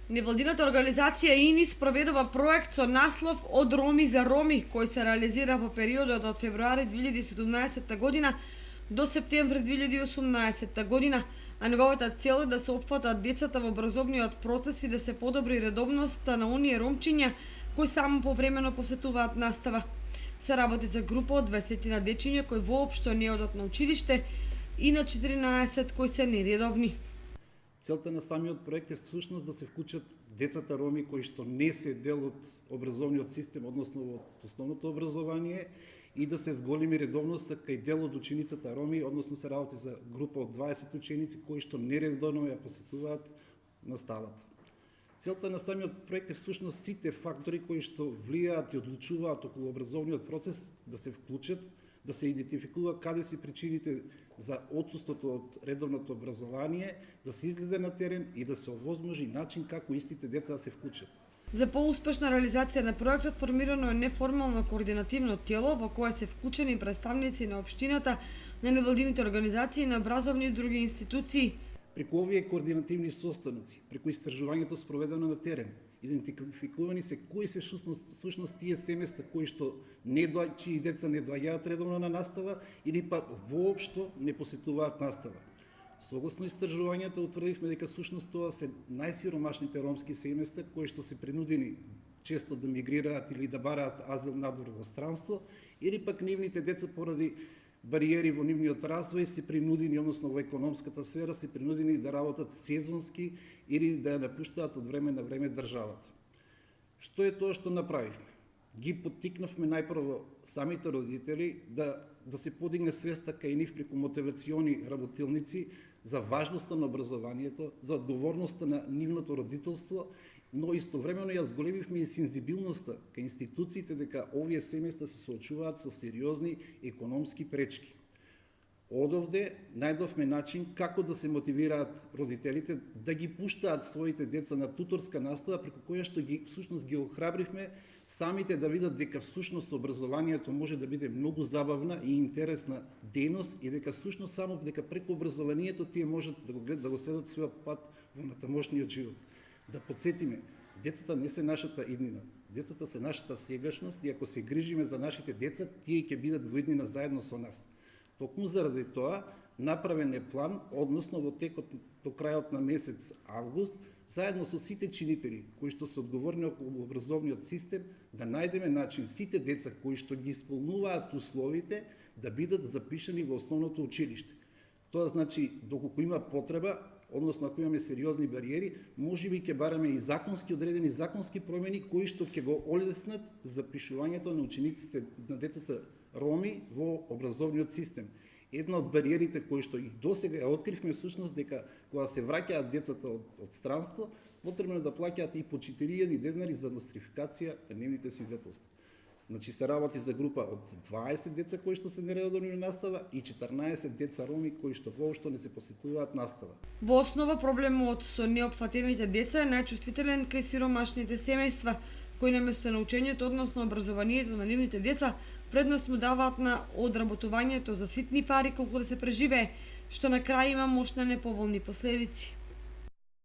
Невладината организација ИНИ спроведува проект со наслов Од Роми за Роми, кој се реализира во периодот од февруари 2017 година до септември 2018 година, а неговата цел е да се опфатат децата во образовниот процес и да се подобри редовноста на оние ромчиња кои само повремено посетуваат настава. Се работи за група од 20 на дечиња кои воопшто не одат на училиште и на 14 кои се нередовни. Целта на самиот проект е всушност да се вклучат децата роми кои што не се дел од образовниот систем, односно од основното образование, и да се зголеми редовноста кај дел од ученицата роми, односно се работи за група од 20 ученици кои што нередовно ја посетуваат наставата. Целта на самиот проект е всушност сите фактори кои што влијаат и одлучуваат околу образовниот процес да се вклучат, да се идентификува каде се причините за отсуството од редовното образование, да се излезе на терен и да се овозможи начин како истите деца да се вклучат. За поуспешна реализација на проектот формирано е неформално координативно тело во кое се вклучени представници на општината, на невладините организации и на образовни и други институции. Преку овие координативни состаноци, преку истражувањето спроведено на терен, идентификувани се кои се всушност тие семејства кои што чии деца не доаѓаат редовно на настава или пак воопшто не посетуваат настава. Согласно истражувањето утврдивме дека всушност тоа се најсиромашните ромски семејства кои што се принудени често да мигрираат или да бараат азил надвор во странство, или пак нивните деца поради бариери во нивниот развој се принудени, односно во економската сфера, се принудени да работат сезонски или да ја напуштаат од време на време државата. Што е тоа што направивме? Ги поттикнавме најпрво самите родители да се подигне свеста кај нив преку мотивациони работилници за важноста на образованието, за одговорноста на нивното родителство, но истовремено ја зголемивме и сензибилноста кај институциите дека овие семејства се соочуваат со сериозни економски пречки. Одовде најдовме начин како да се мотивираат родителите да ги пуштаат своите деца на туторска настава, преку која што всушност ги охрабривме самите да видат дека всушност образованието може да биде многу забавна и интересна дејност и дека всушност само дека преку образованието тие можат да го следат својот пат во натамошниот живот. Да подсетиме, децата не се нашата иднина, децата се нашата сегашност и ако се грижиме за нашите деца, тие ќе бидат во иднина заедно со нас. Токму заради тоа направен е план, односно во текот до крајот на месец август, заедно со сите чинители кои што се одговорни околу образовниот систем, да најдеме начин сите деца кои што ги исполнуваат условите да бидат запишани во основното училиште. Тоа значи, доколку има потреба, односно ако имаме сериозни бариери, можеби ќе бараме и законски одредени законски промени кои што ќе го олеснат запишувањето на учениците, на децата роми во образовниот систем. Една од бариерите кои што и досега ја откривме всушност дека кога се враќаат децата од странство, потребно да плаќаат и по 4000 денари за нострификација на нивните свидетелства. Значи се работи за група од 20 деца кои што се нередовни на настава и 14 деца роми кои што воопшто не се посетуваат настава. Во основа проблемот со неопфатените деца е најчувствителен кај сиромашните семејства, кои наместо на учењето, односно образованието на нивните деца, предност му даваат на одработувањето за ситни пари колку да се преживее, што на крај има мощни неповолни последици.